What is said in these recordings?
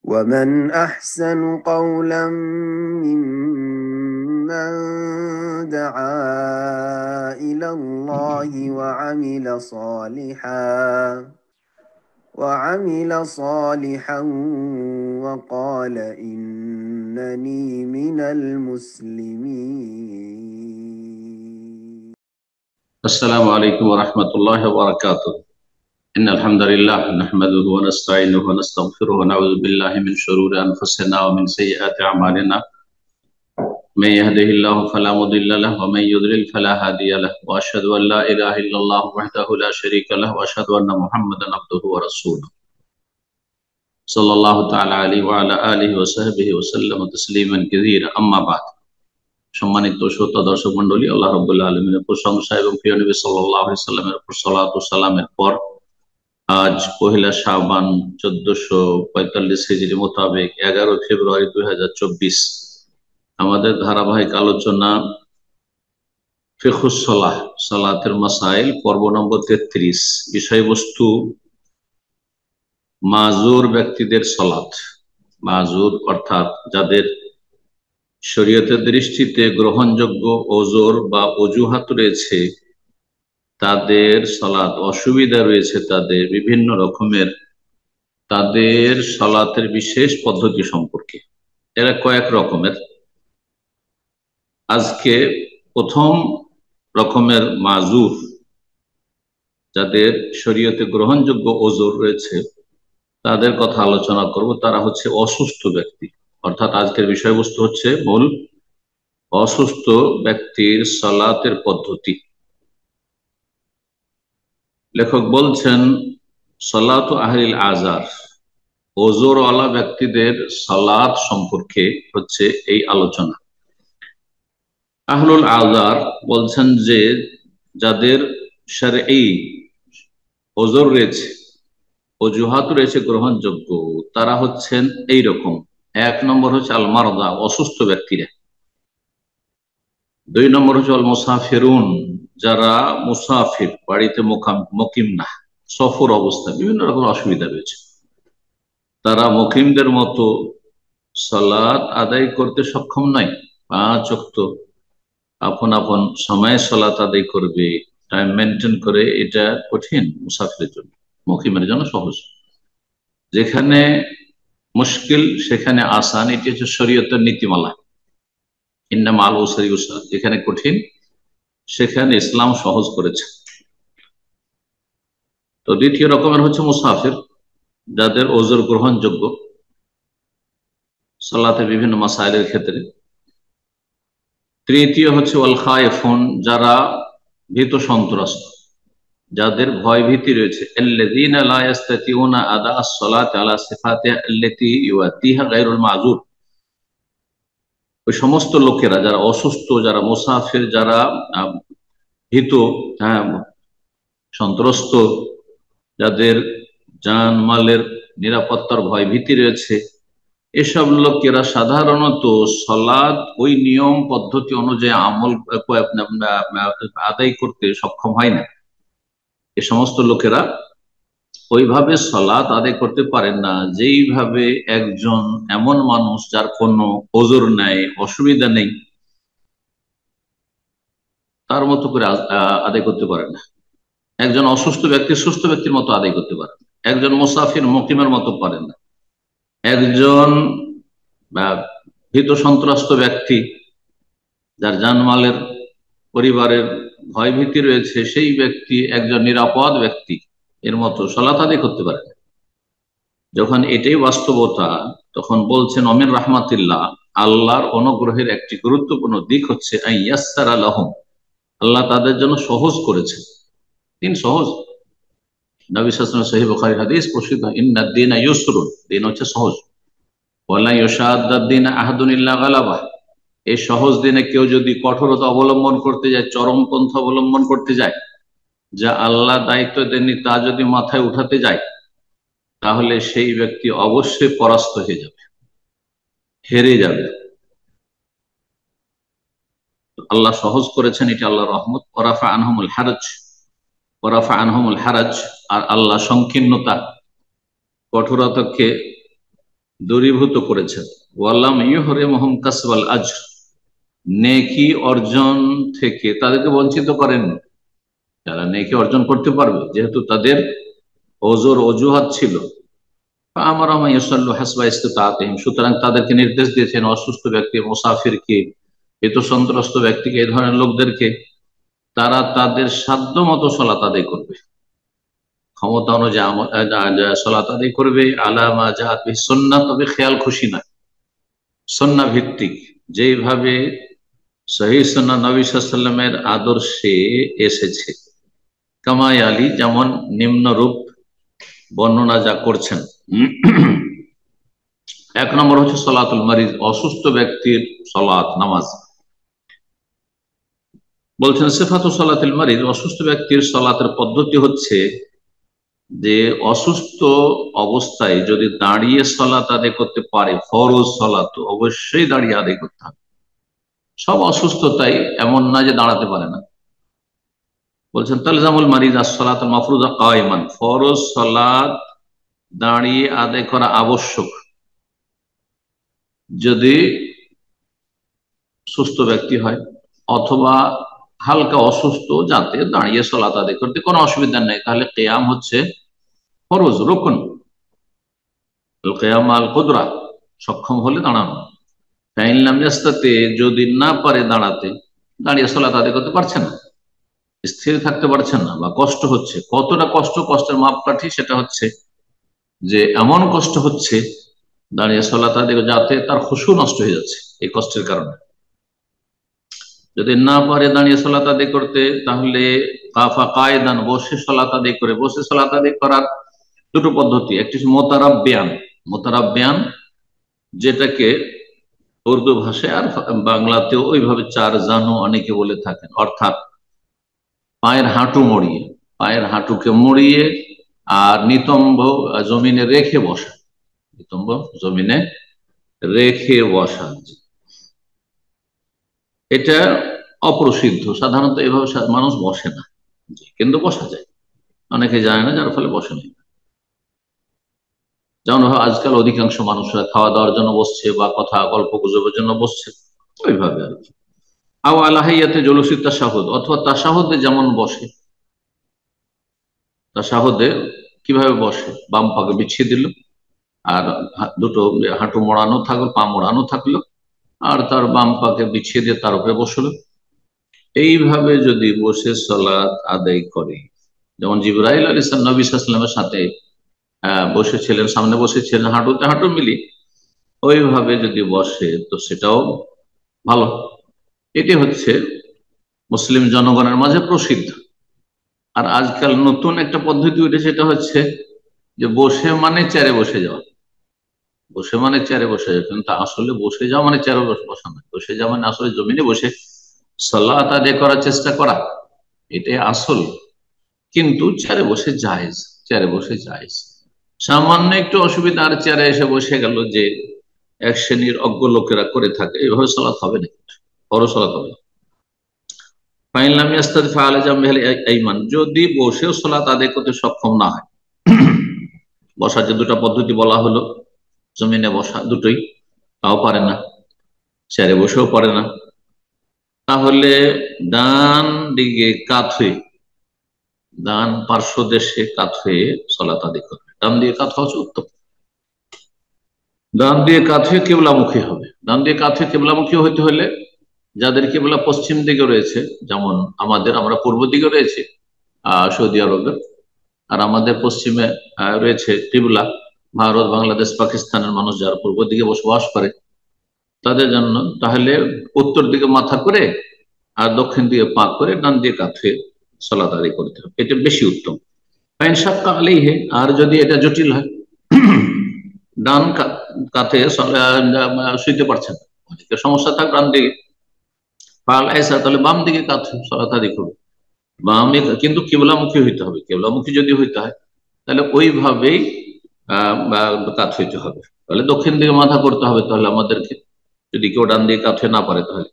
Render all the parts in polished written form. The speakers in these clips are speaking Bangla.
ومن أحسن قولا ممن دعا إلى الله وعمل صالحا وقال إنني من المسلمين. السلام عليكم ورحمة الله وبركاته. إن الحمد لله نحمده ونستعينه ونستغفره ونعوذ بالله من شرور أنفسنا ومن سيئات أعمالنا. من يهده الله فلا مضل له ومن يضلل فلا هادي له وأشهد أن لا إله إلا الله وحده لا شريك له وأشهد أن محمدا عبده ورسوله صلى الله تعالى عليه وعلى آله وصحبه وسلم تسليما كثيرا أما بعد। সম্মানিত শ্রোতা দর্শক মণ্ডলী, আল্লাহ রাব্বুল আলামিনের প্রশংসা এবং প্রিয় নবী সাল্লাল্লাহু আলাইহি সাল্লামের উপর সালাত ও সালামের পর আজ পহেলা শাবান 1445 হিজরি মোতাবেক 11 ফেব্রুয়ারি 2024 আমাদের ধারাবাহিক আলোচনা ফিকহুস সালাহ, সালাতের মাসাইল, পর্ব নম্বর 33। বিষয়বস্তু মাজুর ব্যক্তিদের সালাত। মাজুর অর্থাৎ যাদের শরীয়তের দৃষ্টিতে গ্রহণযোগ্য ওজর বা অজুহাত রয়েছে, তাদের সালাত অসুবিধা রয়েছে, তাদের বিভিন্ন রকমের তাদের সালাতের বিশেষ পদ্ধতি সম্পর্কে। এরা কয়েক রকমের। আজকে প্রথম রকমের মাজুর, যাদের শরীয়তে গ্রহণযোগ্য ওজর রয়েছে, তাদের কথা আলোচনা করব। তারা হচ্ছে অসুস্থ ব্যক্তি। অর্থাৎ আজকের বিষয়বস্তু হচ্ছে মূল অসুস্থ ব্যক্তির সালাতের পদ্ধতি। লেখক বলছেন, সালাতু আহলিল আযার, ওজরওয়ালা ব্যক্তিদের সালাত সম্পর্কে হচ্ছে এই আলোচনা। আহলুল আযার বলছেন যে যাদের শারঈ ওজর রয়েছে, অজুহাত রয়েছে গ্রহণযোগ্য, তারা হচ্ছেন এই রকম। এক নম্বর হচ্ছে আল মারদা, অসুস্থ ব্যক্তিরা। দুই নম্বর হচ্ছে আল মুসাফিরুন, যারা মুসাফির, বাড়িতে মুকিম না, সফর অবস্থা, বিভিন্ন রকম অসুবিধা রয়েছে, তারা মুকিমদের মতো সালাত আদায় করতে সক্ষম নয়। 5 ওয়াক্ত আপন আপন সময়ে সালাত আদায় করবে, টাইম মেনটেন করে, এটা কঠিন মুসাফিরের জন্য। মুকিমের জন্য সহজ। যেখানে মুশকিল সেখানে আসান, এটি হচ্ছে শরীয়তের নীতিমালা। ইন্না মাল উসরি ইউসরা, যেখানে কঠিন সেখানে ইসলাম সহজ করেছে। তো দ্বিতীয় রকমের হচ্ছে মুসাফির, যাদের ওজর গ্রহণযোগ্য সালাতের বিভিন্ন মাসাইলের ক্ষেত্রে। তৃতীয় হচ্ছে ওয়াল খায়েফুন, যারা ভীত সন্ত্রস্ত, যাদের ভয় ভীতি রয়েছে। আল্লাযীনা লা ইস্তাতিউনা আদা আস-সালাতি আলা সিফাতিহা আল্লাতী ইউআতিহা গায়রুল মাজুর, ওই সমস্ত লোকেরা যারা অসুস্থ, যারা মুসাফির, যারা ভীত, সন্ত্রস্ত, যাদের জান মালের নিরাপত্তার ভয় ভীতি রয়েছে, এসব লোকেরা সাধারণত সালাত ওই নিয়ম পদ্ধতি অনুযায়ী আমল আদায় করতে সক্ষম হয় না। এ সমস্ত লোকেরা ওইভাবে সালাত আদায় করতে পারেন না যেইভাবে একজন এমন মানুষ যার কোনো ওজর নেই, অসুবিধা নেই, তার মতো করে আদায় করতে পারেন না। একজন অসুস্থ ব্যক্তি সুস্থ ব্যক্তির মতো আদায় করতে পারেন না। একজন মুসাফির মুকিমের মতো পারেন না। একজন ভীত সন্ত্রস্ত ব্যক্তি, যার জানমালের পরিবারের ভয় ভীতি রয়েছে, সেই ব্যক্তি একজন নিরাপদ ব্যক্তি এর মতো সালাত আদায় করতে পারে না। যখন এটাই বাস্তবতা, তখন বলছেন অমির রাহমাতিল্লাহ, আল্লাহর অনুগ্রহের একটি গুরুত্বপূর্ণ দিক হচ্ছে আইয়াসসারা লাহুম, আল্লাহ তাদের জন্য সহজ করেছেন। দিন সহজ। নবী সাল্লাল্লাহু আলাইহি ওয়াসাল্লাম সহিহ বুখারী হাদিস প্রসিদ্ধ, ইন্নাদ দীনা ইউসরুন, দিন হচ্ছে সহজ। ওয়ালা ইউশাদ্দাদ দীনা আহাদুন ইল্লা গালাবাহ, এই সহজ দিনে কেউ যদি কঠোরতা অবলম্বন করতে যায়, চরমপন্থা অবলম্বন করতে যায়, যা আল্লাহ দায়িত্ব দেননি তা যদি মাথায় উঠাতে যায়, তাহলে সেই ব্যক্তি অবশ্যই পরাস্ত হয়ে যাবে, হেরে যাবে। আল্লাহ সহজ করেছেন, এটি আল্লাহর রহমত। ওরাফা আনহুমুল হারাজ, ওরাফা আনহুমুল হারাজ, আর আল্লাহ সংকীর্ণতা, কঠোরতাকে দূরীভূত করেছেন। ওয়াল্লাম ইউহরিমহুম কাসবাল আজর, নেকি অর্জন থেকে তাদেরকে বঞ্চিত করেন। যারা নেকি অর্জন করতে পারবে, যেহেতু তাদের ওজোর অজুহাত ছিল, সুতরাং তাদেরকে নির্দেশ দিয়েছেন অসুস্থ ব্যক্তি, মুসাফিরকে, হেতুসন্ত্রস্ত ব্যক্তিকে, এই ধরনের লোকদেরকে তারা তাদের সাধ্য মতো সলাত আদায় করবে, ক্ষমতা অনুযায়ী সলাত আদায় করবে। আলামা জাআত বিহি সুন্নাহ, তবে খেয়াল খুশি নয়, সুন্নাহ ভিত্তিক, যেভাবে সহিহ সুন্নাহ নবী সাল্লাল্লাহু আলাইহি ওয়াসাল্লামের আদর্শে এসেছে। কামাই আলী, যেমন নিম্নরূপ বর্ণনা যা করছেন। এক নম্বর হচ্ছে সলাতুল মারিজ, অসুস্থ ব্যক্তির সলাত নামাজ। বলছেন সিফাতু সলাতুল মারিজ, অসুস্থ ব্যক্তির সলাতের পদ্ধতি হচ্ছে যে অসুস্থ অবস্থায় যদি দাঁড়িয়ে সলাত আদায় করতে পারে, ফরজ সলাত অবশ্যই দাঁড়িয়ে আদায় করতে হবে। সব অসুস্থতাই এমন না যে দাঁড়াতে পারে না। বলছেন তালজামুল মারিজ as-সালাতুল মাফরুযা কায়মান, ফরজ সালাত দাঁড়িয়ে আদায় করা আবশ্যক যদি সুস্থ ব্যক্তি হয়, অথবা হালকা অসুস্থ, যাতে দাঁড়িয়ে সালাত আদায় করতে কোনো অসুবিধা নেই, তাহলে কিয়াম হচ্ছে ফরজ, রুকন। কিয়াম আল কুদরা, সক্ষম হলে দাঁড়ানো। ফাইন লাম ইয়াস্তাতি, যদি না পারে দাঁড়াতে, দাঁড়িয়ে সালাত আদায় করতে পারছে না, স্থির থাকতে পারছেন না, বা কষ্ট হচ্ছে, কতটা কষ্ট, কষ্টের মাপকাঠি সেটা হচ্ছে যে এমন কষ্ট হচ্ছে দাঁড়িয়ে সালাত আদায়, যাতে তার খুশু নষ্ট হয়ে যাচ্ছে এই কষ্টের কারণে। যদি না পারে দাঁড়িয়ে সালাত আদায় করতে, তাহলে কাফা কায়দান, বসে সালাত আদায় করে। বসে সালাত আদায় করার দুটো পদ্ধতি, একটি মোতারাব্বিয়ান, মোতারাব্বিয়ান যেটাকে উর্দু ভাষায় আর বাংলাতেও ওইভাবে চার জানু অনেকে বলে থাকেন, অর্থাৎ পায়ের হাঁটু মড়িয়ে, পায়ের হাঁটুকে মড়িয়ে আর নিতম্ব জমিনে রেখে বসা, নিতম্ব জমিনে রেখে বসা। এটা অপ্রসিদ্ধ, সাধারণত এভাবে মানুষ বসে না, কিন্তু বসা যায়, অনেকে জানে না, যার ফলে বসে নেই। যেমন আজকাল অধিকাংশ মানুষরা খাওয়া দাওয়ার জন্য বসছে, বা কথা গল্প গুজবের জন্য বসছে, ওইভাবে আর কি। আও আলাহাইয়াতে জলুসি তাশাহুদ, অথবা তাশাহুদে যেমন বসে, তাশাহুদে কিভাবে বসে, বাম পাকে বিছিয়ে দিল, আর দুটো হাঁটু মোড়ানো থাকলো, পা মোড়ানো থাকলো, আর তার বাম পাকে বিছিয়ে দিয়ে তার উপরে বসলো। এইভাবে যদি বসে সালাত আদায় করে, যেমন জিবরাইল আলাইহিস সালাম নবী সাল্লাল্লাহু আলাইহি ওয়াসাল্লামের সাথে বসেছিলেন, সামনে বসেছিলেন, হাঁটুতে হাঁটু মিলি, ওইভাবে যদি বসে তো সেটাও ভালো। এটি হচ্ছে মুসলিম জনগণের মাঝে প্রসিদ্ধ। আর আজকাল নতুন একটা পদ্ধতি উঠেছে, সেটা হচ্ছে যে বসে মানে চেয়ারে বসে যাওয়া, বসে মানে চেয়ারে বসে যাওয়া, কিন্তু আসলে বসে যাওয়া মানে চেয়ারে বসা না, বসে যাওয়া মানে আসলে জমিনে বসে সালাত আদায় করার চেষ্টা করা, এটাই আসল। কিন্তু চেয়ারে বসে জায়েজ, চেয়ারে বসে জায়েজ। সামান্য একটু অসুবিধা, আর চেয়ারে এসে বসে গেল, যে এক শ্রেণীর অজ্ঞ লোকেরা করে থাকে, এইভাবে সালাত হবে না, বড় সালাত হবে না। যদি বসেও সালাত আদায় করতে সক্ষম না হয়, বসার যে দুটা পদ্ধতি বলা হলো, জমিনে বসা, দুটোই, তাও পারে না, চেয়ারে বসেও পারে না, তাহলে ডান দিকে কাত হয়ে, ডান পার্শ্ব দেশে কাত হয়ে সালাত আদায় করবে। ডান দিয়ে কাত হওয়া হচ্ছে উত্তম। ডান দিয়ে কাত হয়ে কেবলামুখী হবে। ডান দিয়ে কাত হয়ে কেবলামুখী হতে হলে, যাদের কেবলা পশ্চিম দিকে রয়েছে, যেমন আমরা পূর্ব দিকে রয়েছে সৌদি আরবের, আর আমাদের পশ্চিমে রয়েছে কিবলা ভারত, বাংলাদেশ, পাকিস্তানের মানুষ যারা পূর্ব দিকে বসবাস করে, তাদের জন্য তাহলে উত্তর দিকে মাথা করে আর দক্ষিণ দিকে পা করে ডান দিয়ে কাত হয়ে সালাত আদায় করতে হবে, এটা বেশি উত্তম। আর যদি এটা জটিল হয়, ডান কাতে শুইতে পারছেন, অনেকে সমস্যা থাকবে ডান দিকে, তাহলে বাম দিকে কাত হয়ে সালাত আদায় করবে। বামে কিন্তু কিবলামুখী হইতে হবে, কিবলামুখী যদি হইতে হয় তাহলে ওইভাবেই কাত হইতে হবে, তাহলে দক্ষিণ দিকে মাথা করতে হবে। তাহলে আমাদেরকে, যদি কেউ ডান দিকে কাত হয়ে না পারে, তাহলে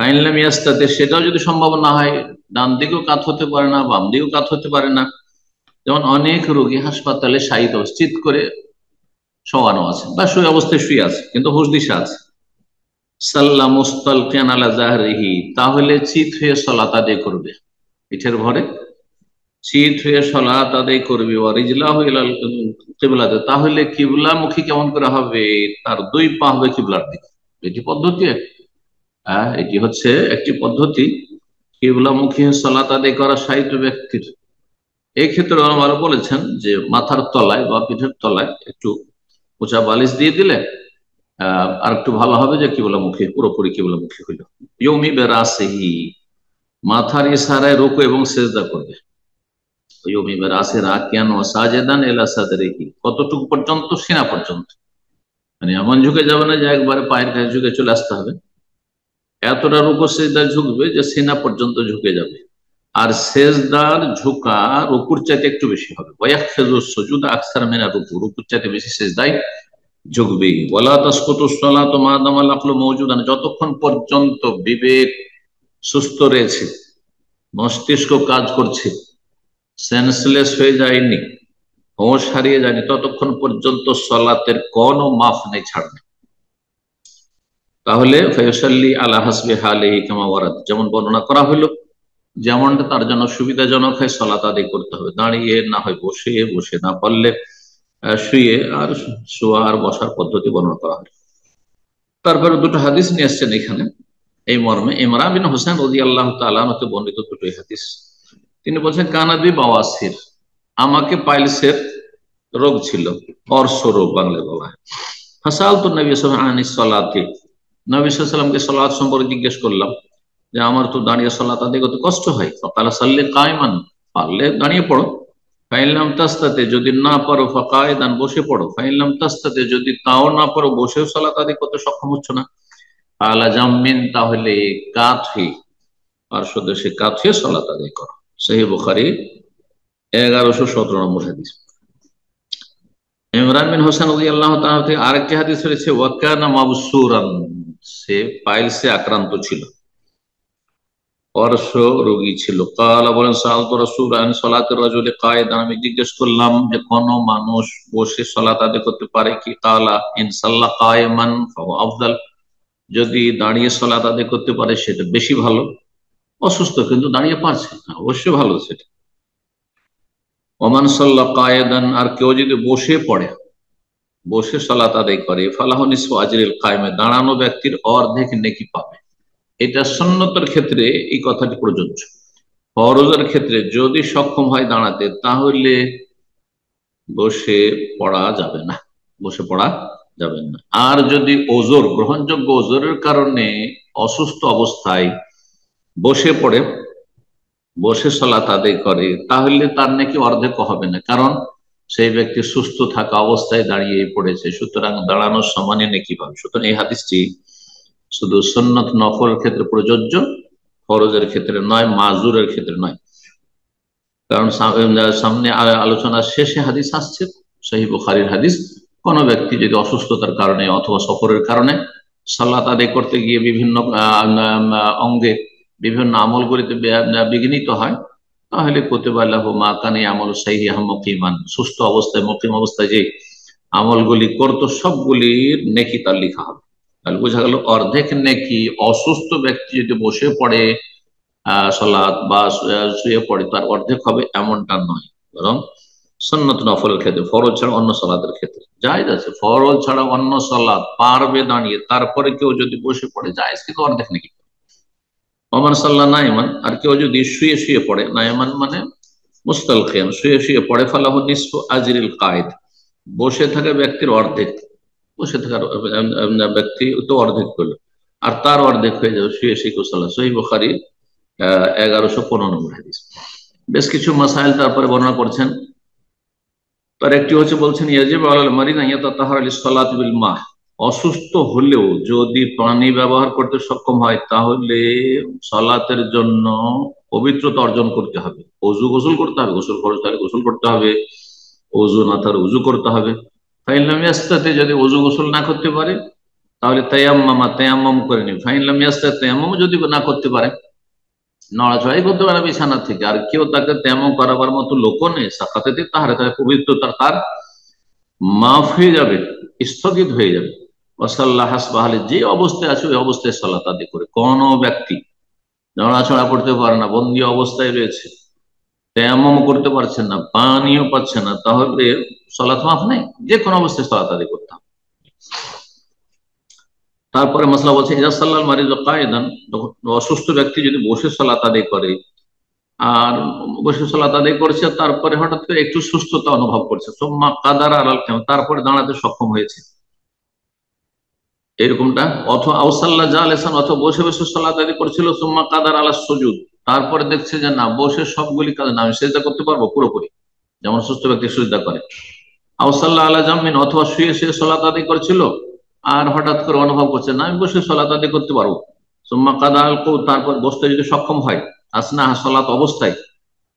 আইনলাম ইয়াস্তাতে, সেটাও যদি সম্ভব না হয়, ডান দিকেও কাত হতে পারে না, বাম দিকেও কাত হতে পারে না, যেমন অনেক রোগী হাসপাতালে শায়িত চিৎ করে শোয়ানো আছে বা শুয়ে অবস্থায় শুয়ে আছে কিন্তু হুঁশ দিশা আছে, সাল্লা মুস্তালকিয়ান আলা জাহরিহি, তাহলে চিত হয়ে সালাত আদায় করবে, পিঠের ভরে চিত হয়ে সালাত আদায় করবে। ওয়ারিজলাহু ইলাল কিবলাতে, তাহলে কিবলামুখী কেমন করে হবে? তার দুই পা হবে কিবলার দিকে। এটি পদ্ধতি, এটি হচ্ছে একটি পদ্ধতি কিবলামুখী সালাত আদায় করা সাহিত্য ব্যক্তির। এই ক্ষেত্রে ওলামারা বলেছেন যে মাথার তলায় বা পিঠের তলায় একটু উঁচা বালিশ দিয়ে দিলে আর একটু ভালো হবে, যে কিবলামুখী পুরোপুরি কিবলামুখী হইল। ইয়মি বেরাসিহি, মাথার ইশারায় রুকু এবং সেজদা করবে। ইয়মি বেরাসি রাকিয়ান ওয়া সাজিদান ইলা সাদরিহি, কতটুকু পর্যন্ত? সিনা পর্যন্ত, মানে এমন ঝুঁকে যাবে না যে একবারে পায়ের কাছে ঝুঁকে চলে আসতে হবে, এতটা রুকু সেজদা ঝুঁকবে যে সিনা পর্যন্ত ঝুঁকে যাবে। আর সেজদার ঝুঁকা রুকুর চাইতে একটু বেশি হবে। ওয়ায়াখফিযু সুজুদা আকসার মিনা রুকু, রুকুর চাইতে বেশি সেজদায় ঝুঁকবে। ওয়ালা তাসকুতু সালাতু মা দামাল আকলু মাওজুদান, যতক্ষণ পর্যন্ত বিবেক সুস্থ রয়েছে, মস্তিষ্ক কাজ করছে, সেন্সলেস হয়ে যায়নি, হোশ হারিয়ে যায়নি, ততক্ষণ পর্যন্ত সালাতের কোনো মাফ নেই, ছাড় নেই। তাহলে ফায়ুসাল্লি আলা হাসবি হালিহি কামা ওয়ারাদ, যেমন বর্ণনা করা হলো, যেমনটা তার জন্য সুবিধাজনক হয় সালাত আদায় করতে হবে। দাঁড়িয়ে না হয় বসে, বসে না পারলে শুয়ে, আর শোয়া আর বসার পদ্ধতি বর্ণনা করা হয়। তারপরে দুটো হাদিস নিয়ে আসছেন এখানে এই মর্মে। ইমরান বিন হোসেন রাদিয়াল্লাহু তাআলা হতে বর্ণিত দুটোই হাদিস। তিনি বলছেন কানাদি বাওয়াসির, আমাকে পাইলসের রোগ ছিল, অর্শ রোগ বাংলায় বলা হয়। ফাসালতু নবী সাল্লাল্লাহু আলাইহি ওয়াসাল্লাম আনিস সালাতি, নবী সাল্লাল্লাহু আলাইহি ওয়াসাল্লামকে সালাত সম্পর্কে জিজ্ঞেস করলাম যে আমার তো দাঁড়িয়ে সালাত আদায় করতে কষ্ট হয়। ফাকালা সাল্লি কায়মান, পারলে দাঁড়িয়ে পড়ো। ফাইনলাম তাস্তাতে, যদি না পারো ফাকায়দান, বসে পড়ো। ফাইনলাম তাস্তাতে, যদি তাও না পারো বসেও সালাত আদায় করতে সক্ষম হচ্ছ না, আলা জাম্মিন, তাহলে কাঁথে, পার্শ্বদেশে কাঁথে সালাত আদায় করো। সহিহ বুখারী 1117 নম্বর হাদিস। ইমরান বিন হোসেন রাদিয়াল্লাহু তাআলা থেকে আরেকটি হাদিস রয়েছে, ওয়াকানা মাবসুরান, সে পাইলসে আক্রান্ত ছিল, অর্শ রোগী ছিল। কালা বলেন সাআলতু রাসূল আন সালাতির রাজুলি কায়েদান, আমি জিজ্ঞেস করলাম যে কোন মানুষ বসে সালাত আদায় করতে পারে কি? কালা ইন সাল্লা কায়েমান ফাহুয়া আফদাল, যদি দাঁড়িয়ে সালাত আদায় করতে পারে সেটা বেশি ভালো। অসুস্থ কিন্তু দাঁড়িয়ে পারছে, অবশ্যই ভালো সেটা। ওমান সাল্লা কায়েদান, আর কেউ যদি বসে পড়ে, বসে সালাত আদায় করে, ফালাহু নিসফু আজরিল কায়েমে, দাঁড়ানো ব্যক্তির অর্ধেক নেকি পাবে। এটা সুন্নতের ক্ষেত্রে এই কথাটি প্রযোজ্য। ফরজের ক্ষেত্রে যদি সক্ষম হয় দাঁড়াতে, তাহলে বসে পড়া যাবে না, বসে পড়া যাবে না। আর যদি ওজোর, গ্রহণযোগ্য ওজোরের কারণে অসুস্থ অবস্থায় বসে পড়ে, বসে সালাত আদায় করে, তাহলে তার নাকি অর্ধেক হবে না, কারণ সেই ব্যক্তি সুস্থ থাকা অবস্থায় দাঁড়িয়ে পড়েছে, সুতরাং দাঁড়ানোর সমানে নাকি পাবে। সুতরাং এই হাদিসটি শুধু সুন্নত নফল ক্ষেত্রে প্রযোজ্য, ফরজের ক্ষেত্রে নয়, মাজুরের ক্ষেত্রে নয়। কারণ সামনে আলোচনার শেষে হাদিস আসছে, সহিহ বুখারীর হাদিস, কোন ব্যক্তি যদি অসুস্থতার কারণে অথবা সফরের কারণে সালাত আদায় করতে গিয়ে বিভিন্ন অঙ্গে বিভিন্ন আমলগুলিতে বিঘ্নিত হয়, তাহলে কুতিবা লাহু মা কানা ইয়ামালু সাহিহাম মুকিমান, সুস্থ অবস্থায় মুকিম অবস্থায় যে আমলগুলি করতো সবগুলির নেকি তার লেখা হবে। তাহলে বোঝা গেল অর্ধেক নেকি অসুস্থ ব্যক্তি যদি বসে পড়ে সালাত বা শুয়ে পড়ে তার অর্ধেক হবে, এমনটা নয়। বরং সুন্নত নফলের ক্ষেত্রে, ফরজ ছাড়া অন্য সালাতের ক্ষেত্রে জায়েজ আছে। ফরজ ছাড়া অন্য সালাত পারবে দাঁড়িয়ে, তারপরে কেউ যদি বসে পড়ে জায়েজ, কিন্তু অর্ধেক নাকি। ওমান সাল্লাহ নাইমান, আর কেউ যদি শুয়ে শুয়ে পড়ে, নাইমান মানে মুস্তালকিয়ান, শুয়ে শুয়ে পড়ে, ফালাহু নিসফু আজরিল কায়েদ, বসে থাকা ব্যক্তির অর্ধেক, বসে থাকার ব্যক্তি তো অর্ধেক করলো, আর তার অর্ধেক হয়ে যাবে শুয়ে শুয়ে সালাত। সহিহ বুখারী 1115 নম্বর হাদিস। বেশ কিছু মাসাইল তারপরে বর্ণনা করছেন। তার একটি হচ্ছে, বলছেন ইয়াজিবু আলাল মারিদ আন ইয়াতাতাহারা লিস-সালাতি বিল মা, অসুস্থ হলেও যদি পানি ব্যবহার করতে সক্ষম হয়, তাহলে সালাতের জন্য পবিত্রতা অর্জন করতে হবে, ওযু গোসল করতে হবে, গোসল ফরজ তাহলে গোসল করতে হবে, ওযু না তার ওযু করতে হবে। ফাইন লাম ইয়াস্তাতি, যদি ওযু গোসল না করতে পারে তাহলে তায়াম্মামা, তায়াম্মাম করে নিবে। ফাইন লাম ইয়াস্তাতি, তায়াম্মাম যদি না করতে পারে, নড়াচড়াই করতে পারে বিছানা থেকে, আর কেউ তাকে তেমন করাবার মতো লোকও নেই, সাকাতে তাহারে, তাহলে পবিত্রতা তার মাফ হয়ে যাবে, স্থগিত হয়ে যাবে। ওয়াসাল্লাহ হাসবাহালে, যে অবস্থায় আছে ওই অবস্থায় সালাত আদায় করে। কোন ব্যক্তি নড়াচড়া করতে পারে না, বন্দী অবস্থায় রয়েছে, তেমন করতে পারছেন না, পানিও পাচ্ছে না, তাহলে সালাত মাফ নেই, যে কোনো অবস্থায় সালাত আদায় করতে হবে। তারপরে মাসলা বলছে ইজাসাল্লাল মারিজ কায়েদান, অসুস্থ ব্যক্তি যদি বসে সালাত আদায় করে, আর বসে সালাত আদায় করছে, তারপরে হঠাৎ করে একটু সুস্থতা অনুভব করছে, সুম্মা কাদারা আলাল কিয়াম, তারপরে দাঁড়াতে সক্ষম হয়েছে, এরকমটা। অথবা আউসাল্লাহ জালেসান, অথবা বসে বসে সালাত আদায় করছিল, সুম্মা কাদার আলা সুজুদ, তারপরে দেখছে যে না, বসে সবগুলি কাজ না, আমি সেজদা করতে পারবো পুরোপুরি, যেমন সুস্থ ব্যক্তি সেজদা করে। আউসাল্লাহ আলা জামিন, অথবা শুয়ে শুয়ে সালাত আদায় করছিল, আর হঠাৎ করে অনুভব করছে না, আমি বসে সালাত আদায় করতে পারবো, সুম্মা কাদা আল কৌ, তারপর বসতে যদি সক্ষম হয়, আসনা সালাত অবস্থায়,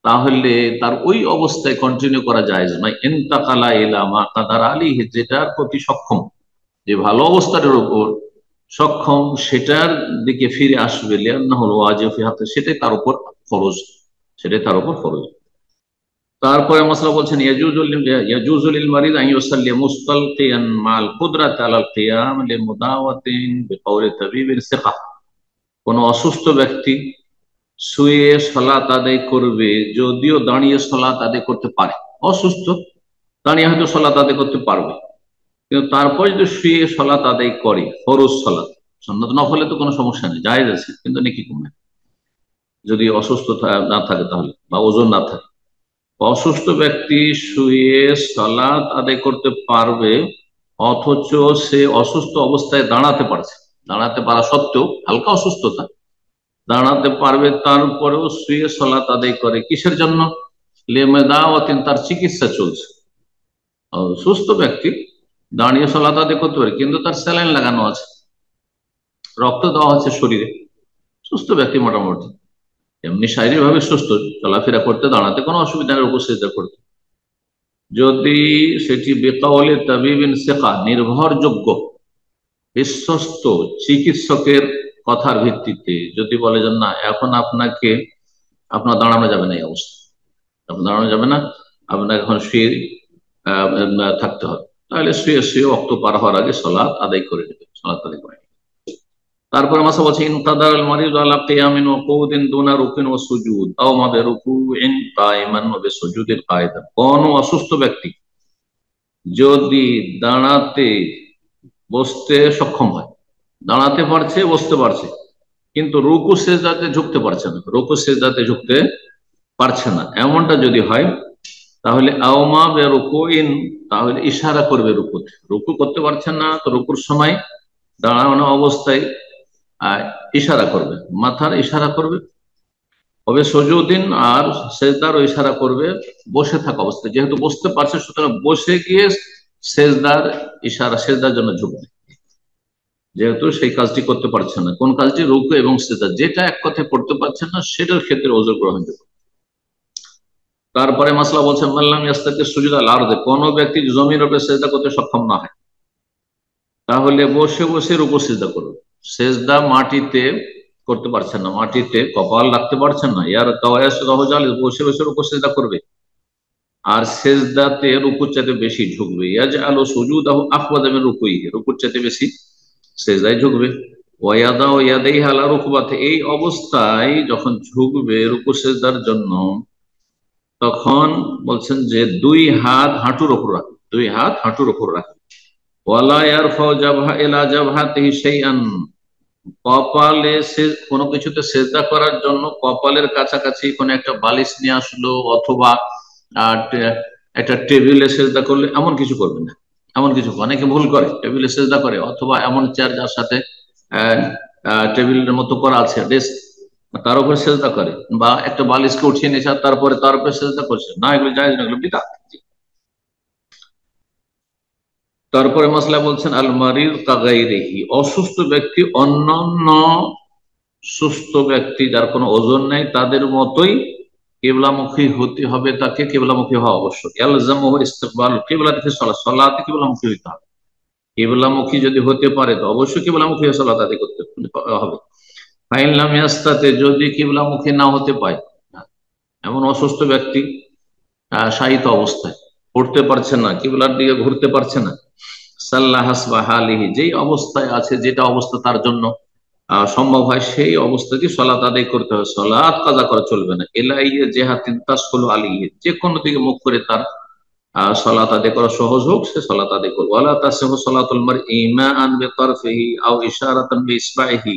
তাহলে তার ওই অবস্থায় কন্টিনিউ করা যায় না। ইন্তাকালা ইলা মা কাদার আলাইহি, যেটার প্রতি সক্ষম, যে ভালো অবস্থার উপর সক্ষম, সেটার দিকে ফিরে আসবে, লিআন্নাহু ওয়াজিব ফি হাক্কি, সেটাই তার উপর ফরজ, সেটাই তার উপর ফরজ। তারপরে মাসলা বলছেন ইয়াজুজু লিল মারিদ আন ইউসাল্লি মুস্তালকিয়ান মাল কুদরাতি আলাল কিয়াম লিমুদাওয়াতিন বিকাউলি তাবিবিন সিকা, কোন অসুস্থ ব্যক্তি শুয়ে সালাত আদায় করবে, যদিও দাঁড়িয়ে সালাত আদায় করতে পারে। অসুস্থ, দাঁড়িয়ে হয়তো সালাত আদায় করতে পারবে, কিন্তু তারপর যদি শুয়ে সালাত আদায় করে, ফরজ সালাত, সুন্নাত নফলে তো কোনো সমস্যা নেই, জায়েজ আছে, কিন্তু নাকি কমে যদি অসুস্থ না থাকে, তাহলে বা ওজন না থাকে। অসুস্থ ব্যক্তি শুয়ে সালাত আদায় করতে পারবে, অথচ সে অসুস্থ অবস্থায় দাঁড়াতে পারছে, দাঁড়াতে পারা সত্ত্বেও, হালকা অসুস্থতা, দাঁড়াতে পারবে, তারপরেও শুয়ে সালাত আদায় করে, কিসের জন্য? লিমাদাওয়াতিন, তার চিকিৎসা চলছে। সুস্থ ব্যক্তি দাঁড়িয়ে সালাত আদায় করতে পারে, কিন্তু তার স্যালাইন লাগানো আছে, রক্ত দেওয়া হচ্ছে শরীরে, সুস্থ ব্যক্তি মোটামুটি, এমনি শারীরিক ভাবে সুস্থ, চলাফেরা করতে, দাঁড়াতে কোনো অসুবিধা নেই, উপস্থিত করতে। যদি সেটি বেকাওয়ালে তাবিবিন সিকা, নির্ভরযোগ্য বিশ্বস্ত চিকিৎসকের কথার ভিত্তিতে যদি বলে যে না, এখন আপনার দাঁড়ানো যাবে না, এই অবস্থা আপনার দাঁড়ানো যাবে না, আপনাকে এখন শুয়ে থাকতে হবে, তাহলে শুয়ে শুয়ে ওয়াক্ত পার হওয়ার আগে সালাত আদায় করে নেবে, সালাত আদায় করে নেবে। তারপরে মাসা বলছে ইনকাদার আল মারিদ আলা কিয়ামিন ওয়া কুউদিন দুনা রুকুন ওয়া সুজুদ আও মা বিরুকুইন কায়মান ওয়া বিসুজুদিল কায়দা, কোন অসুস্থ ব্যক্তি যদি দাঁড়াতে বসতে সক্ষম হয়, দাঁড়াতে পারছে, বসতে পারছে, কিন্তু রুকু সেজদাতে ঝুঁকতে পারছে না, রুকু সেজদাতে ঝুঁকতে পারছে না, এমনটা যদি হয়, তাহলে আওমা বেরুকুইন, তাহলে ইশারা করবে রুকুতে, রুকু করতে পারছে না, তো রুকুর সময় দাঁড়ানো অবস্থায় ইশারা করবে, মাথার ইশারা করবে, তবে সুজুদিন, আর সেজদারও ইশারা করবে বসে থাকা অবস্থায়, যেহেতু বসতে পারছে, সুতরাং বসে গিয়ে সেজদার ইশারা, সেজদার জন্য ঝুঁকবে, যেহেতু সেই কাজটি করতে পারছে না। কোন কাজটি? রুকু এবং সেজদা, যেটা এক কথায় পড়তে পারছে না, সেটার ক্ষেত্রে ওযর গ্রহণযোগ্য। তারপরে মাসলা বলছে মাল্লাম ইয়াস্তাতি সুজুদ আল আরদে, কোন ব্যক্তি জমির উপরে সেজদা করতে সক্ষম না হয়, তাহলে বসে বসে রুকু সিজদা করবে। সেজদা মাটিতে করতে পারছেন না, মাটিতে কপাল রাখতে পারছেন না, ইয়ার কাওয়ায়াস রহজাল, বসে বসে রুকু সিজদা করবে, আর সেজদাতে রুকুর চাইতে বেশি ঝুঁকবে, ইয়াজআলু সুজুদাহু আফওয়াদা মিন রুকুইহি, রুকুর চাইতে বেশি সেজদায় ঝুঁকবে। ওয়া ইয়াদাউ ইয়াদাইহি আলা রুকবাতে, এই অবস্থায় যখন ঝুঁকবে রুকু সেজদার জন্য, তখন বলছেন যে দুই হাত হাঁটুর উপর রাখবে, দুই হাত হাঁটুর উপর রাখবে। ওয়ালা ইয়ারফাউ জাবহা ইলা জাবহাতিহি শাইআন, কপালে কোনো কিছুতে সেজদা করার জন্য কপালের কাছাকাছি কোনো একটা বালিশ নিয়ে আসলো, অথবা একটা টেবিলে সেজদা করলে, এমন কিছু করবে না, এমন কিছু, অনেকে ভুল করে, টেবিলে সেজদা করে, অথবা এমন চেয়ার যার সাথে টেবিলের মতো করা আছে ডেস্ক, তার উপরে সেজদা করে, বা একটা বালিশকে উঠিয়ে নিয়েছে আর তারপরে তার উপরে সেজদা করছে, না, এগুলো জায়েজ না, এগুলো বিদআত। তারপরে মাসলা বলছেন আল মারিদ কাগাইরিহি, অসুস্থ ব্যক্তি অন্যান্য সুস্থ ব্যক্তি যার কোনো ওজন নেই তাদের মতোই কিবলামুখী হতে হবে, তাকে কিবলামুখী হওয়া আবশ্যক। ইয়ালজামুহু ইস্তিকবাল কিবলাতি ফি সালাত, সালাতে কিবলামুখী হতে হবে, কিবলামুখী যদি হতে পারে তো অবশ্যই কিবলামুখী হয়ে সালাত আদায় করতে হবে। ফাইন লাম ইয়াস্তাতি, যদি কিবলামুখী না হতে পারে, এমন অসুস্থ ব্যক্তি শায়িত অবস্থায়, উঠতে পারছে না, কিবলার দিকে ঘুরতে পারছে না, সাল্লাহ হাসবা হালিহি, যেই অবস্থায় আছে, যেটা অবস্থা তার জন্য সম্ভব হয়, সেই অবস্থাতে সলাত আদায় করতে হবে, সলাত কাজা করা চলবে না। এলাইয়ে জেহাতিন তাসহুলু আলাইহি, যে কোনো দিকে মুখ করে তার সলাত আদায় করা সহজ হোক, সে সলাত আদায় করবে। ওয়ালা তাসিহু সলাতুল মারই ইমাআন বিতারফিহি আও ইশারাতান বিইসবাইহি,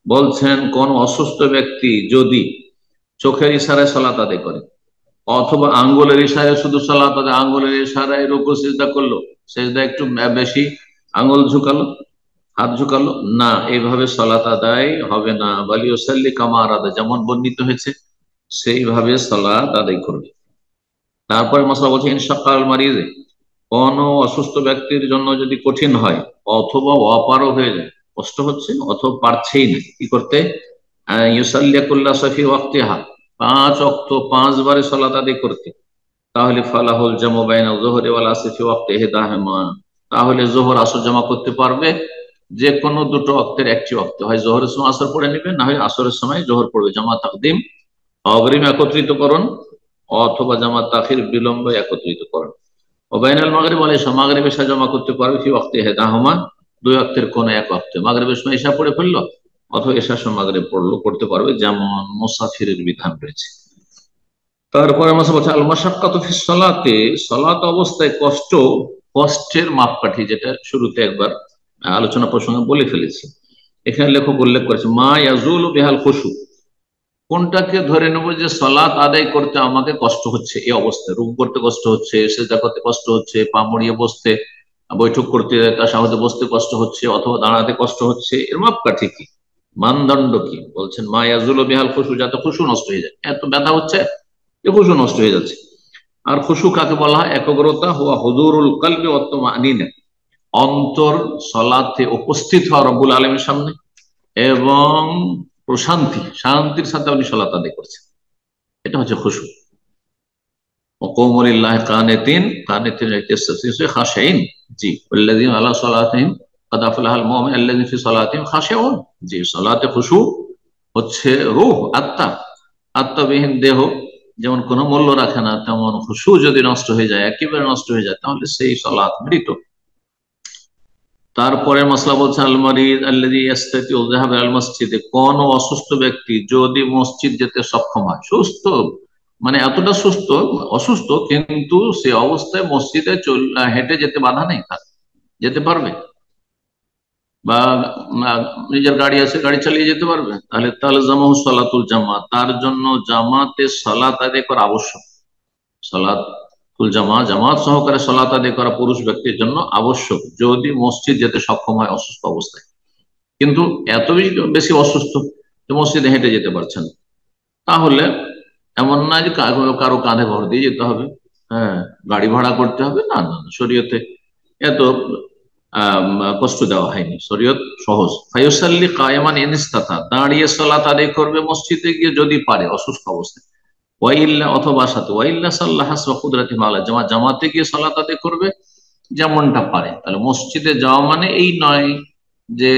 বলছেন কোন অসুস্থ ব্যক্তি যদি চোখের ইশারায় সালাত আদায় করে অথবা আঙ্গুলের ইশারায় শুধু সালাত আদায়, আঙ্গুলের ইশারায় রুকু সিজদা করলো, সিজদা একটু বেশি আঙ্গুল ঝুঁকালো, হাত ঝুঁকালো না, এইভাবে সালাত আদায় হবে না। বালি ওসাল্লি কামা আরাদা, যেমন বর্ণিত হয়েছে সেইভাবে সালাত আদায় করবে। তারপরে মশলা বলছে ইনশাকাল মারিজে, কোন অসুস্থ ব্যক্তির জন্য যদি কঠিন হয় অথবা অপারও হয়ে যায়, কষ্ট হচ্ছে অথবা পারছেই না কি করতে, ইউসাল্লিয়া কুল্লা সাফি ওয়াক্তিহা, 5 ওয়াক্ত 5 বারে সালাত আদায় করতে, তাহলে ফালাহুল জামু বাইনা যুহরি ওয়াল আসরি ফি ওয়াক্তি ইহদাহুমা, তাহলে যোহর আসর জমা করতে পারবে যে কোনো দুটো ওয়াক্তের একটি ওয়াক্তে, হয় যোহরের সময় আসর পড়ে নেবে, না হয় আসরের সময় যোহর পড়বে। জামা তাকদিম অগ্রিম একত্রিতকরণ, অথবা জামা তাখির বিলম্ব একত্রিতকরণ। ও বাইনাল মাগরিব ওয়াল ইশা, মাগরিব ইশা জমা করতে পারবে ফি ওয়াক্তি ইহদাহুমা, দুই ওয়াক্তের কোন এক ওয়াক্তে, মাগরিবের সময় ইশা পড়ে ফেললো অথবা ইশার সময় মাগরিব পড়লো, পড়তে পারবে, যেমন মুসাফিরের বিধান রয়েছে। তারপরে আমরা বলছি আল মাশাক্কাতু ফিস সালাতে, সালাত অবস্থায় কষ্ট, কষ্টের মাপকাঠি, যেটা শুরুতে একবার আলোচনা প্রসঙ্গে বলে ফেলেছি। এখানে লেখক উল্লেখ করেছে মা ইয়াজুলু বিহাল খুশু, কোনটাকে ধরে নেব যে সালাত আদায় করতে আমাকে কষ্ট হচ্ছে, এই অবস্থায় রুকু করতে কষ্ট হচ্ছে, সিজদা করতে কষ্ট হচ্ছে, পা মুড়িয়ে বসতে, বৈঠক করতে তাশাহুদে বসতে কষ্ট হচ্ছে, অথবা দাঁড়াতে কষ্ট হচ্ছে, এর মাপকাঠি কি, মানদণ্ড কি? বলছেন মা ইয়াজুলু বিহাল খুশু, যাতে খুশু নষ্ট হয়ে যায়, এত ব্যথা হচ্ছে এ খুশু নষ্ট হয়ে যাচ্ছে। আর খুশু কাকে বলা হয়? একাগ্রতা, হুয়া হুজুরুল কলবি ওয়াত তুমানিনা, অন্তর সলাতে উপস্থিত হওয়া রব্বুল আলামিনের সামনে, এবং প্রশান্তি, শান্তির সাথে আপনি সলাত আদায় করছেন, এটা হচ্ছে খুশু। ওয়াকুমু লিল্লাহি কানিতিন, কানিতিন ইসতিসফি খাশিইন, জি, ওয়াল্লাযিনা আলা সালাতিহিম কাদ আফলাহাল মুমিনুন আল্লাযিনা ফি সালাতিহিম খাশিউন, জি, সালাতে খুশু হচ্ছে রূহ, আত্মা, আত্মাবিহীন দেহ যেমন কোনো মূল্য রাখে না, তেমন খুশু যদি নষ্ট হয়ে যায়, একেবারে নষ্ট হয়ে যায়, তাহলে সেই সালাত মৃত। তারপরে মাসলা বলছে আল মারিদ আল্লাযী ইস্তাতিউ যাহাব আল মসজিদে, কোন অসুস্থ ব্যক্তি যদি মসজিদ যেতে সক্ষম হয়, সুস্থ মানে এতটা সুস্থ, অসুস্থ কিন্তু সে অবস্থায় মসজিদে হেঁটে যেতে বাধা নেই, তার যেতে পারবে, বা নিজের গাড়ি আছে, গাড়ি চালিয়ে যেতে পারবে, তাহলে তালজামাহু সালাতুল জামাত, তার জন্য জামাতে সালাত আদায় করা আবশ্যক। সালাতুল জামা, জামাত সহকারে সালাত আদায় করা পুরুষ ব্যক্তির জন্য আবশ্যক, যদি মসজিদ যেতে সক্ষম হয় অসুস্থ অবস্থায়। কিন্তু এত বেশি অসুস্থ যে মসজিদে হেঁটে যেতে পারছেন, তাহলে এমন না যে কারো কাঁধে ভর দিয়ে যেতে হবে, হ্যাঁ, গাড়ি ভাড়া করতে হবে, না না, শরীয়তে এত কষ্ট দেওয়া হয়নি, শরীয়ত সহজ। ফায়ুসাল্লি কায়মান ইনইস্তাতা, দাঁড়িয়ে সালাত আদায় করবে মসজিদে গিয়ে যদি পারে অসুস্থ অবস্থায়, ওয়াইল্লা অথবা সাথে, ওয়াইল্লা সাল্লাহ হাসবা কুদরাতিহি আলা জামা, জামাতে গিয়ে সালাত আদায় করবে যেমনটা পারে। তাহলে মসজিদে যাওয়া মানে এই নয় যে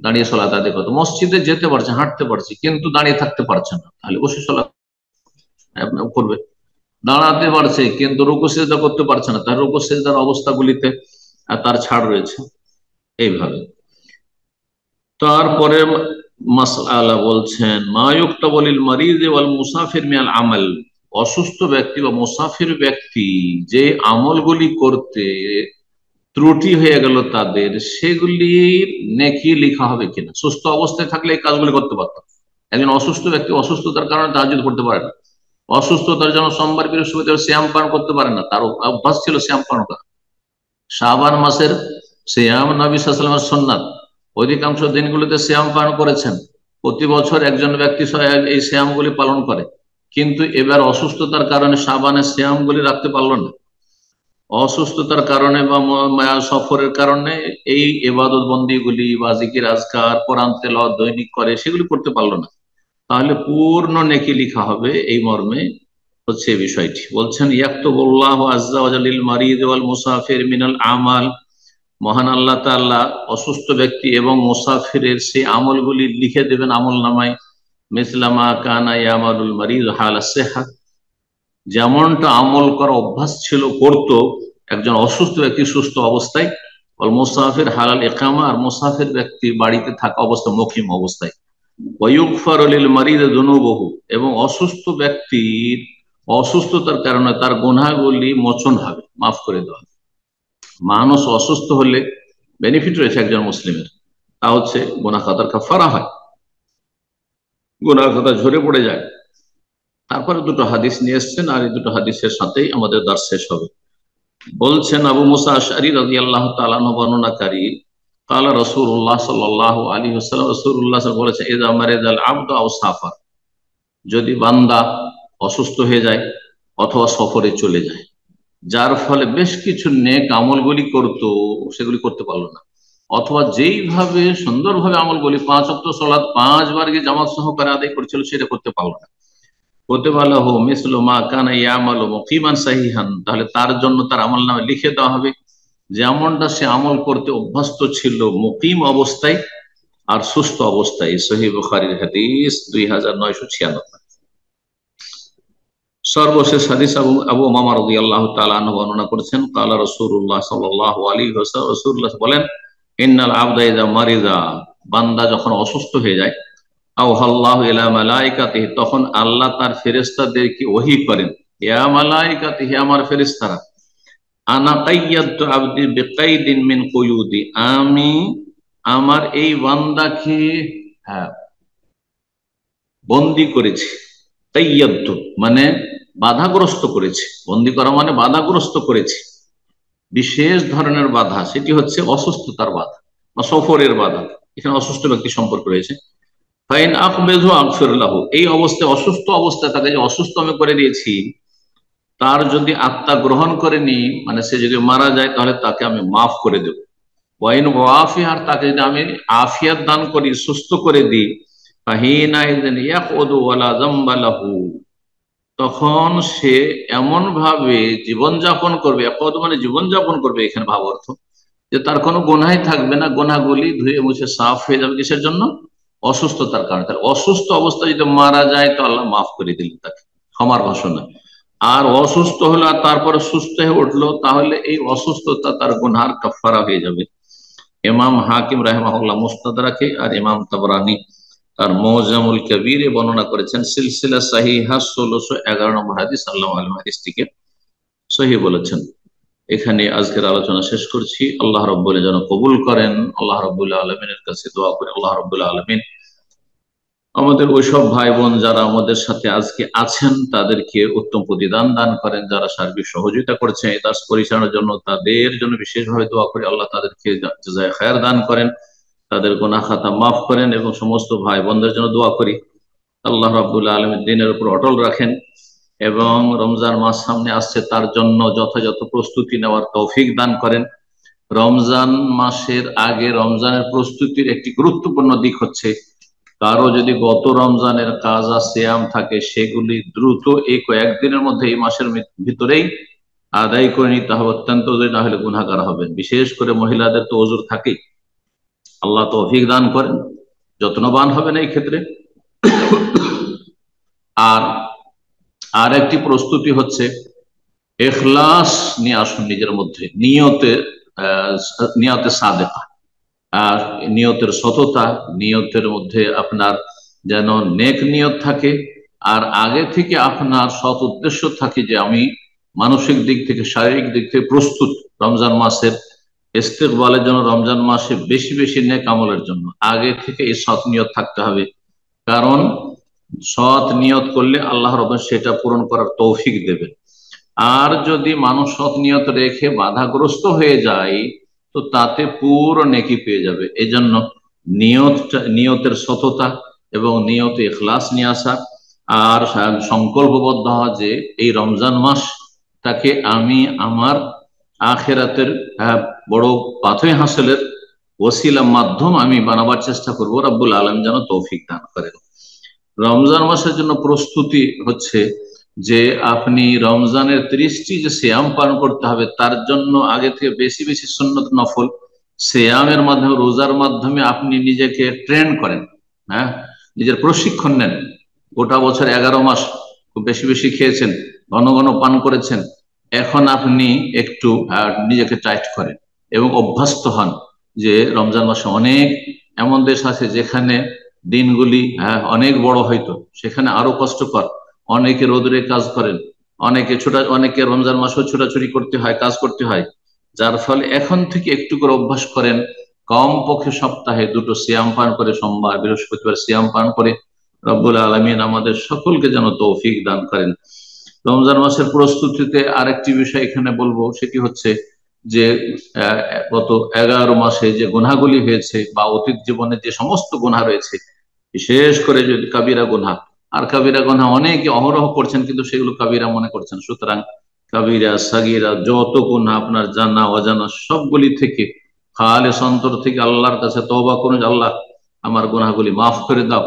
দাঁড়িয়ে সালাত আদায় করতে, মসজিদে যেতে পারছে, হাঁটতে পারছে, কিন্তু দাঁড়িয়ে থাকতে পারছে না, তাহলে বসে সালাত করবে। দাঁড়াতে পারছে কিন্তু রুকু সিজদা করতে পারছে না, তার রুকু সিজদার অবস্থাগুলিতে তার ছাড় রয়েছে, এইভাবে। তারপরে মাসআলা বলছেন মা ইউক্তাবু লিল মারিদ ওয়াল মুসাফির মিনাল আমাল, অসুস্থ ব্যক্তি বা মুসাফির ব্যক্তি যে আমলগুলি করতে ত্রুটি হয়ে গেল তাদের, সেগুলির নেকি লেখা হবে কিনা। সুস্থ অবস্থায় থাকলে এই কাজগুলি করতে পারত, একজন অসুস্থ ব্যক্তি অসুস্থতার কারণে তাহাজ্জুদ পড়তে পারে না, অসুস্থতার জন্য সোমবার বৃহস্পতিবার সিয়াম পালন করতে পারে না, তার অভ্যাস ছিল সিয়াম পালন করা, শাবান মাসের সিয়াম নবী সাল্লাল্লাহু আলাইহি ওয়াসাল্লামের সুন্নাত, অধিকাংশ দিনগুলোতে সিয়াম পালন করেছেন, প্রতি বছর একজন ব্যক্তি এই সিয়ামগুলি পালন করে, কিন্তু এবার অসুস্থতার কারণে শাবানের সিয়ামগুলি রাখতে পারলো না, অসুস্থতার কারণে বা সফরের কারণে এই ইবাদত বন্দিগুলি বা জিকির আজকার কোরআন তেলাওয়াত দৈনিক করে সেগুলি করতে পারলো না, তাহলে পূর্ণ নেকি লেখা হবে, এই মর্মে হচ্ছে বিষয়টি। বলছেন ইয়াকতুবুল্লাহু আযজা ওয়া জাল্লা লিল মারিদ ওয়াল মুসাফির মিনাল আমাল, মহান আল্লাহ তাআলা অসুস্থ ব্যক্তি এবং মুসাফিরের সেই আমলগুলি লিখে দেবেন আমল নামায়, মিসলামা কানা ইয়ামালুল মারিদ হালাস সিহা, যেমনটা আমল করা অভ্যাস ছিল করত একজন অসুস্থ ব্যক্তি সুস্থ অবস্থায়, মুসাফির হালাল ইকামা, আর মুসাফির ব্যক্তি বাড়িতে থাকা অবস্থা মুকিম অবস্থায়, ওয়ায়ুগফারু লিল মারিদ যুনুবহু, এবং অসুস্থ ব্যক্তির অসুস্থতার কারণে তার গুনাহগুলি মোচন হবে, মাফ করে দেওয়া হবে। মানুষ অসুস্থ হলে বেনিফিট রয়েছে একজন মুসলিমের, তা হচ্ছে গুনাহ খাতার কাফারা হয়, গুনাহ খাতা ঝরে পড়ে যায়। তারপরে দুটো হাদিস নিয়ে এসছেন, আর এই দুটো হাদিসের সাথেই আমাদের দার্স শেষ হবে। বলছেন আবু মুসা আশআরী রাদিয়াল্লাহু তাআলা আনহু বর্ণনাকারী, কালা রাসূলুল্লাহ সাল্লাল্লাহু আলাইহি ওয়াসাল্লাম, রাসূলুল্লাহ বলেছেন, ইযা মারিদাল আবদু আও সাফার, যদি বান্দা অসুস্থ হয়ে যায় অথবা সফরে চলে যায়, যার ফলে বেশ কিছু নেক আমলগুলি করত সেগুলি করতে পারলো না, অথবা যেইভাবে সুন্দরভাবে আমলগুলি 5 ওয়াক্ত সালাত 5 বার গিয়ে জামাত সহকারে আদায় করছিল সেটা করতে পারলো না, কুতিবা লাহু মিসলু মা কানা ইয়ামালু মুকিমান সাহিহান, তাহলে তার জন্য তার আমলনামায় লিখে দেওয়া হবে যেমনটা সে আমল করতে অভ্যস্ত ছিল মুকিম অবস্থায় আর সুস্থ অবস্থায়। সহিহ বুখারীর হাদিস 2996। সর্বশেষ হাদিস আবু উমামা রাদিয়াল্লাহু তাআলা আনহু বর্ণনা করেছেন, ক্বালা রাসূলুল্লাহ সাল্লাল্লাহু আলাইহি ওয়াসাল্লাম, রাসূলুল্লাহ বলেন, ইন্নাল আবদা ইযা মারিযা, বান্দা যখন অসুস্থ হয়ে যায়, আওহাল্লাহু ইলা মালাইকাতিহি, তখন আল্লাহ তার ফেরেশতাদেরকে ওহী করেন, ইয়া মালাইকাতিহি, আমার ফেরেশতারা, আনা কাইয়াদতু আবদি বিকাইদিন মিন কুয়ুদি, আমি আমার এই বান্দাকে বন্দী করেছি। কাইয়াদতু মানে বাধাগ্রস্ত করেছি, বন্দী করা মানে বাধাগ্রস্ত করেছি, বিশেষ ধরনের বাধা, সেটি হচ্ছে অসুস্থতার বাধা বা সফরের বাধা। এখানে অসুস্থ ব্যক্তি সম্পর্ক রয়েছে। ফাইন আকবেজু আগফির লাহু, এই অবস্থায় অসুস্থ অবস্থায় তাকে যে অসুস্থ আমি করে দিয়েছি, তার যদি আত্মা গ্রহণ করেনি, মানে সে যদি মারা যায়, তাহলে তাকে আমি মাফ করে দেব। ওয়াইন ওয়াফি, আর তাকে যদি আমি আফিয়াত দান করি, সুস্থ করে দিই, ফাহিনা ইযিন ইয়াকুদু ওয়ালা যামবা লাহু, তখন সে এমন ভাবে জীবনযাপন করবে, ইয়াকুদু মানে জীবনযাপন করবে, এখানে ভাব অর্থ যে তার কোনো গুনাহ থাকবে না, গুনাহগুলি ধুয়ে মুছে সাফ হয়ে যাবে। কিসের জন্য? অসুস্থতার কারণে। তার অসুস্থ অবস্থায় যদি মারা যায় তো আল্লাহ মাফ করে দিলেন তাকে, ক্ষমার ঘোষণা। আর অসুস্থ হলো আর তারপরে সুস্থ হয়ে উঠলো, তাহলে এই অসুস্থতা তার গুনহার কাফারা হয়ে যাবে। ইমাম হাকিম রাহিমাহুল্লাহ মুসনাদ রাখে, আর ইমাম তাবরানী তার মুজামুল কবিরে বর্ণনা করেছেন, সিলসিলা সাহিহা 1611 নম্বর হাদিস, আল্লাহ আলম হাদিসটিকে সহিহ বলেছেন। এখানে আজকের আলোচনা শেষ করছি। আল্লাহ রাব্বুল যেন কবুল করেন। আল্লাহ রাব্বুল আলামিনের কাছে দোয়া করে আল্লাহ রাব্বুল আলামিন আমাদের ওইসব ভাই বোন যারা আমাদের সাথে আজকে আছেন তাদেরকে উত্তম প্রতিদান দান করেন, যারা সার্বিক সহযোগিতা করেছেন এই দাস পরিচালনার জন্য তাদের জন্য বিশেষভাবে দোয়া করি, আল্লাহ তাদেরকে জাযায়ে খায়ের দান করেন, তাদের গুনাহ খাতা মাফ করেন, এবং সমস্ত ভাই বোনদের জন্য দোয়া করি আল্লাহ রাব্বুল আলামিন দিনের উপর অটল রাখেন, এবং রমজান মাস সামনে আসছে তার জন্য যথাযথ প্রস্তুতি নেওয়ার তৌফিক দান করেন। রমজান মাসের আগে রমজানের প্রস্তুতির একটি গুরুত্বপূর্ণ দিক হচ্ছে, কারো যদি গত রমজানের কাজা সিয়াম থাকে সেগুলি দ্রুত এই কয়েকদিনের মধ্যে, এই মাসের ভিতরেই আদায় করে নিতে হবে, অত্যন্ত না হলে গুনাহগার হবেন। বিশেষ করে মহিলাদের তো ওজর থাকেই, আল্লাহ তৌফিক দান করেন, যত্নবান হবেন এই ক্ষেত্রে। আর আর একটি প্রস্তুতি হচ্ছে ইখলাস নিয়ে আসুন নিজের মধ্যে, নিয়তে সাদেকা, আর নিয়তের সততা, নিয়তের মধ্যে আপনার যেন নেক নিয়ত থাকে, আর আগে থেকে আপনার সৎ উদ্দেশ্য থাকে যে আমি মানসিক দিক থেকে শারীরিক দিক থেকে প্রস্তুত রমজান মাসের ইস্তেকবালের জন্য, রমজান মাসে বেশি বেশি নেক আমলের জন্য আগে থেকে এই সৎ নিয়ত থাকতে হবে। কারণ সৎ নিয়ত করলে আল্লাহ রাব্বুল সেটা পূরণ করার তৌফিক দেবেন। আর যদি মানুষ সৎ নিয়ত রেখে বাধাগ্রস্ত হয়ে যায় তো তাতে পুরো নেকি পেয়ে যাবে। এই জন্য নিয়তের সততা এবং নিয়তে ইখলাস নিয়ে আসা, আর সংকল্পবদ্ধ হওয়া যে এই রমজান মাস তাকে আমি আমার আখিরাতের বড় পাথেয় হাসিলের ওসিলা মাধ্যম আমি বানাবার চেষ্টা করব। রাব্বুল আলামিন যেন তৌফিক দান করেন। রমজান মাসের জন্য প্রস্তুতি হচ্ছে যে আপনি রমজানের 30টি যে সিয়াম পালন করতে হবে তার জন্য আগে থেকে বেশি বেশি সুন্নত নফল সিয়ামের মাধ্যমে, রোজার মাধ্যমে আপনি নিজেকে ট্রেন করেন, নিজের প্রশিক্ষণ নেন। গোটা বছর 11 মাস খুব বেশি বেশি খেয়েছেন, ঘন ঘন পান করেছেন, এখন আপনি একটু নিজেকে টাইট করেন এবং অভ্যস্ত হন যে রমজান মাসে অনেক এমন দেশ আছে যেখানে দিনগুলি অনেক বড়, হয়তো সেখানে আরো কষ্টকর, অনেকে রোদরে কাজ করেন, অনেকে রমজান মাসেও ছোটাছুটি করতে হয়, কাজ করতে হয়। যার ফলে এখন থেকে একটু করে অভ্যাস করেন, কম পক্ষে সপ্তাহে দুটো সিয়াম পান করে, সোমবার বৃহস্পতিবার সিয়াম পান করে। রব্বুল আলামিন আমাদের সকলকে যেন তৌফিক দান করেন। রমজান মাসের প্রস্তুতিতে আরেকটি বিষয় এখানে বলবো, সেটি হচ্ছে যে আহ, গত 11 মাসে যে গুনাহগুলি হয়েছে বা অতীত জীবনে যে সমস্ত গুনাহ রয়েছে, বিশেষ করে যদি কাবিরা গুনাহ, আর কাবিরা গুনাহ অনেকে অহরহ করছেন কিন্তু সেগুলো কাবিরা মনে করছেন, সুতরাং কাবিরা সাগিরা যত গুনাহ আপনার জানা অজানা সবগুলি থেকে খালেস অন্তর থেকে আল্লাহর কাছে তওবা করুন, যে আল্লাহ আমার গুনাহগুলি মাফ করে দাও।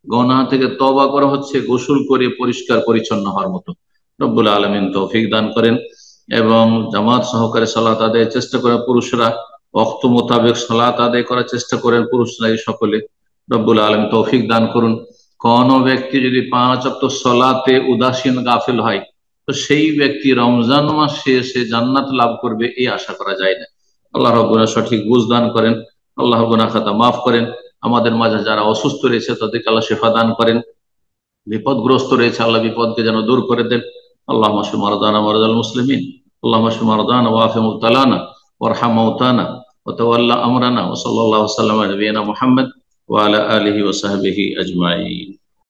গুনাহ থেকে তওবা করা হচ্ছে গোসল করে পরিষ্কার পরিচ্ছন্ন হওয়ার মতো। রব্বুল আলামিন তৌফিক দান করেন এবং জামাত সহকারে সালাত আদায়ের চেষ্টা করেন পুরুষরা, ওয়াক্ত মোতাবেক সালাত আদায় করার চেষ্টা করেন পুরুষরা সকলে। রব্বুল আলামিন তৌফিক দান করুন। কোন ব্যক্তি যদি 5 ওয়াক্ত সালাতে উদাসীন গাফিল হয়, তো সেই ব্যক্তি রমজান মাসে সে জান্নাত লাভ করবে এই আশা করা যায় না। আল্লাহ রাব্বুল সঠিক বুঝ দান করেন, আল্লাহ গুনাহ খাতা মাফ করেন। আমাদের মাঝে যারা অসুস্থ রয়েছে তাদেরকে আল্লাহ শেফা দান করেন, বিপদগ্রস্ত রয়েছে আল্লাহ বিপদকে যেন দূর করে দেন। আল্লাহ মাসু মারদানা মারদাল মুসলিমিন, আল্লাহ মাসু মারদানা ওয়াফি মুবতালানা ওয়ারহাম মাউতানা ওয়াতাওয়াল্লা আমরানা ওয়া সাল্লাল্লাহু সাল্লাম আলা নবিয়িনা মুহাম্মদ ওয়া আলা আলিহি ওয়া সাহবিহি আজমাইন।